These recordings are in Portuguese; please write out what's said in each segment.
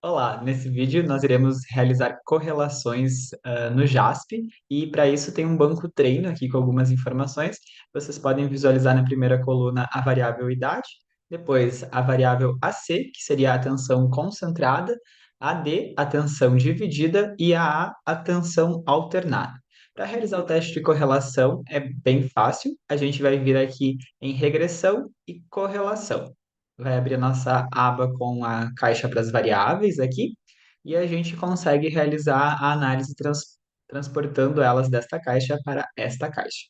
Olá, nesse vídeo nós iremos realizar correlações no JASP e para isso tem um banco treino aqui com algumas informações. Vocês podem visualizar na primeira coluna a variável idade, depois a variável AC, que seria a atenção concentrada, a D, atenção dividida e a atenção alternada. Para realizar o teste de correlação é bem fácil, a gente vai vir aqui em regressão e correlação. Vai abrir a nossa aba com a caixa para as variáveis aqui, e a gente consegue realizar a análise transportando elas desta caixa para esta caixa.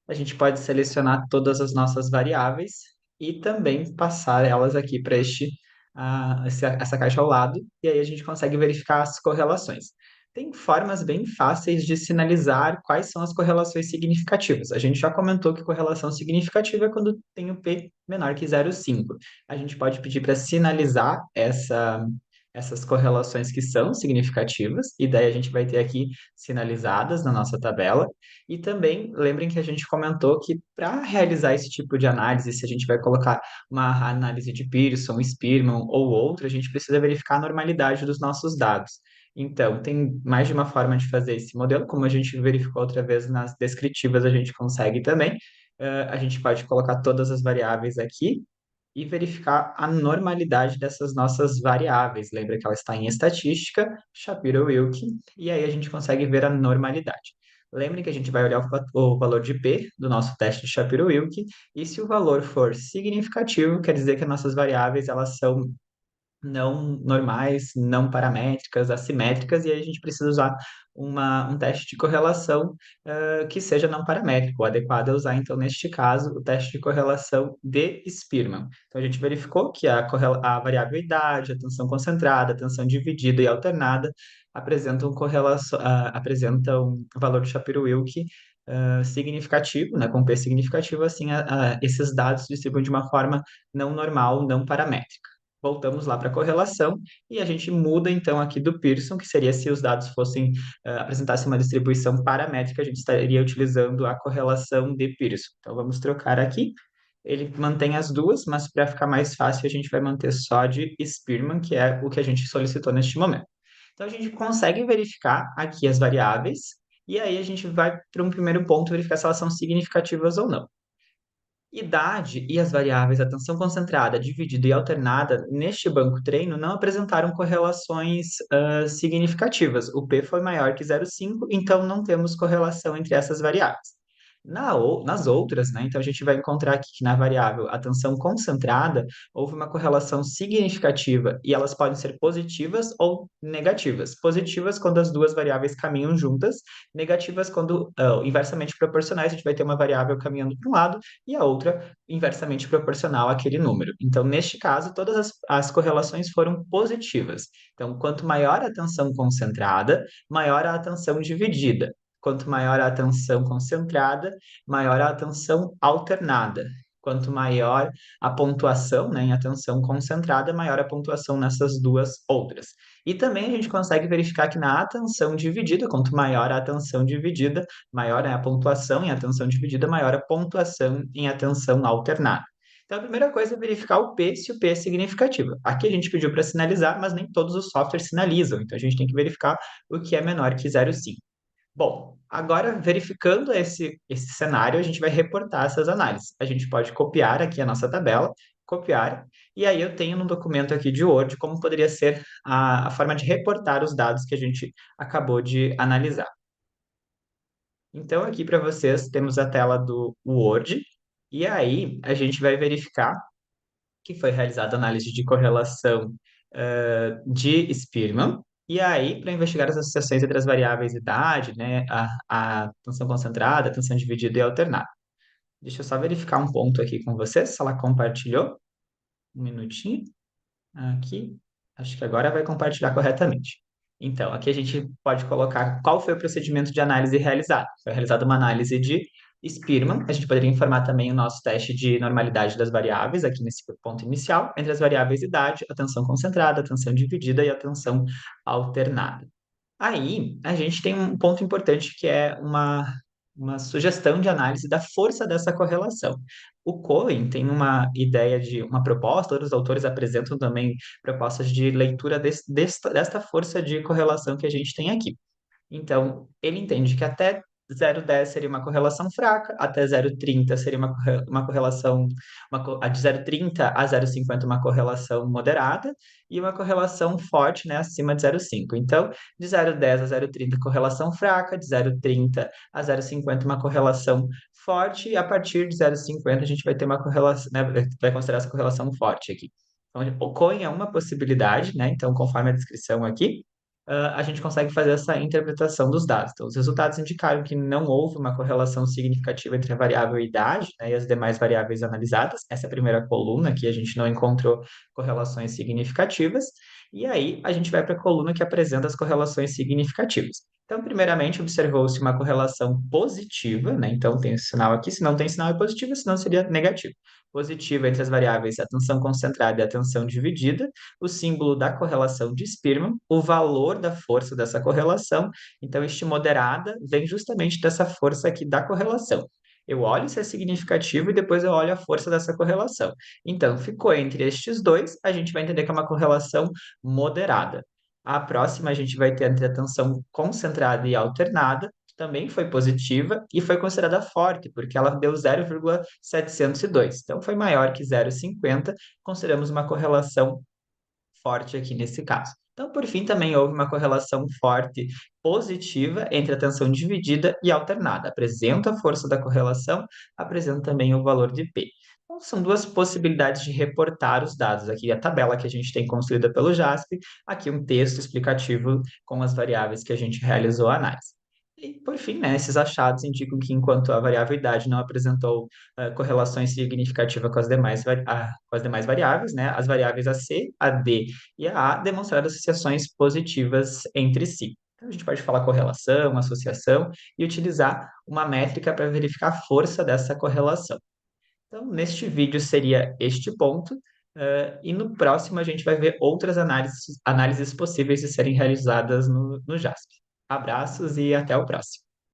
A gente pode selecionar todas as nossas variáveis e também passar elas aqui para essa caixa ao lado, e aí a gente consegue verificar as correlações. Tem formas bem fáceis de sinalizar quais são as correlações significativas. A gente já comentou que correlação significativa é quando tem o P menor que 0,5. A gente pode pedir para sinalizar essas correlações que são significativas, e daí a gente vai ter aqui sinalizadas na nossa tabela. E também lembrem que a gente comentou que para realizar esse tipo de análise, se a gente vai colocar uma análise de Pearson, Spearman ou outra, a gente precisa verificar a normalidade dos nossos dados. Então, tem mais de uma forma de fazer esse modelo, como a gente verificou outra vez nas descritivas, a gente consegue também. A gente pode colocar todas as variáveis aqui e verificar a normalidade dessas nossas variáveis. Lembra que ela está em estatística, Shapiro-Wilk, e aí a gente consegue ver a normalidade. Lembre que a gente vai olhar o valor de P do nosso teste de Shapiro-Wilk, e se o valor for significativo, quer dizer que as nossas variáveis elas são não normais, não paramétricas, assimétricas, e aí a gente precisa usar um teste de correlação que seja não paramétrico. O adequado é usar, então, neste caso, o teste de correlação de Spearman. Então, a gente verificou que a variável idade, a tensão concentrada, a tensão dividida e alternada apresentam um valor de Shapiro-Wilk significativo, né, com P significativo, assim, esses dados se distribuem de uma forma não normal, não paramétrica. Voltamos lá para a correlação e a gente muda então aqui do Pearson, que seria se os dados apresentassem uma distribuição paramétrica, a gente estaria utilizando a correlação de Pearson. Então vamos trocar aqui. Ele mantém as duas, mas para ficar mais fácil a gente vai manter só de Spearman, que é o que a gente solicitou neste momento. Então a gente consegue verificar aqui as variáveis e aí a gente vai para um primeiro ponto verificar se elas são significativas ou não. Idade e as variáveis atenção concentrada, dividida e alternada neste banco treino não apresentaram correlações significativas. O P foi maior que 0,5, então não temos correlação entre essas variáveis. Nas outras, né, então a gente vai encontrar aqui que na variável atenção concentrada houve uma correlação significativa e elas podem ser positivas ou negativas. Positivas quando as duas variáveis caminham juntas, negativas quando inversamente proporcionais, a gente vai ter uma variável caminhando para um lado e a outra inversamente proporcional àquele número. Então, neste caso, todas as correlações foram positivas. Então, quanto maior a tensão concentrada, maior a atenção dividida. Quanto maior a atenção concentrada, maior a atenção alternada. Quanto maior a pontuação, né, em atenção concentrada, maior a pontuação nessas duas outras. E também a gente consegue verificar que na atenção dividida, quanto maior a atenção dividida, maior é a pontuação em atenção dividida, maior a pontuação em atenção alternada. Então, a primeira coisa é verificar o P, se o P é significativo. Aqui a gente pediu para sinalizar, mas nem todos os softwares sinalizam, então a gente tem que verificar o que é menor que 0,5. Bom, agora verificando esse cenário, a gente vai reportar essas análises. A gente pode copiar aqui a nossa tabela, copiar, e aí eu tenho no documento aqui de Word como poderia ser a forma de reportar os dados que a gente acabou de analisar. Então, aqui para vocês, temos a tela do Word, e aí a gente vai verificar que foi realizada a análise de correlação de Spearman, e aí, para investigar as associações entre as variáveis idade, né, a tensão concentrada, a tensão dividida e alternada. Deixa eu só verificar um ponto aqui com vocês, se ela compartilhou. Um minutinho. Aqui. Acho que agora vai compartilhar corretamente. Então, aqui a gente pode colocar qual foi o procedimento de análise realizado. Foi realizada uma análise de Spearman. A gente poderia informar também o nosso teste de normalidade das variáveis, aqui nesse ponto inicial, entre as variáveis idade, atenção concentrada, atenção dividida e atenção alternada. Aí, a gente tem um ponto importante que é uma sugestão de análise da força dessa correlação. O Cohen tem uma ideia de uma proposta, outros autores apresentam também propostas de leitura desta força de correlação que a gente tem aqui. Então, ele entende que até 0,10 seria uma correlação fraca, até 0,30 seria uma correlação, a de 0,30 a 0,50 uma correlação moderada, e uma correlação forte, né, acima de 0,5. Então, de 0,10 a 0,30 correlação fraca, de 0,30 a 0,50 uma correlação forte, e a partir de 0,50 a gente vai ter uma correlação, né, vai considerar essa correlação forte aqui. Então, o Cohen é uma possibilidade, né? Então, conforme a descrição aqui, a gente consegue fazer essa interpretação dos dados. Então, os resultados indicaram que não houve uma correlação significativa entre a variável idade, né, e as demais variáveis analisadas. Essa é a primeira coluna aqui, a gente não encontrou correlações significativas. E aí, a gente vai para a coluna que apresenta as correlações significativas. Então, primeiramente, observou-se uma correlação positiva, né? Então, tem esse sinal aqui. Se não tem sinal, é positivo, senão seria negativo. Positiva entre as variáveis atenção concentrada e atenção dividida, o símbolo da correlação de Spearman, o valor da força dessa correlação. Então, este moderada vem justamente dessa força aqui da correlação. Eu olho se é significativo e depois eu olho a força dessa correlação. Então, ficou entre estes dois, a gente vai entender que é uma correlação moderada. A próxima a gente vai ter entre a tensão concentrada e alternada, que também foi positiva e foi considerada forte, porque ela deu 0,702. Então, foi maior que 0,50. Consideramos uma correlação forte aqui nesse caso. Então, por fim, também houve uma correlação forte positiva entre a tensão dividida e alternada. Apresenta a força da correlação, apresenta também o valor de P. Então, são duas possibilidades de reportar os dados. Aqui a tabela que a gente tem construída pelo JASP, aqui um texto explicativo com as variáveis que a gente realizou a análise. E, por fim, né, esses achados indicam que, enquanto a variável idade não apresentou correlações significativas com com as demais variáveis, né, as variáveis a C, a D e a A demonstraram associações positivas entre si. Então, a gente pode falar correlação, associação e utilizar uma métrica para verificar a força dessa correlação. Então, neste vídeo seria este ponto, e no próximo a gente vai ver outras análises possíveis de serem realizadas no JASP. Abraços e até o próximo.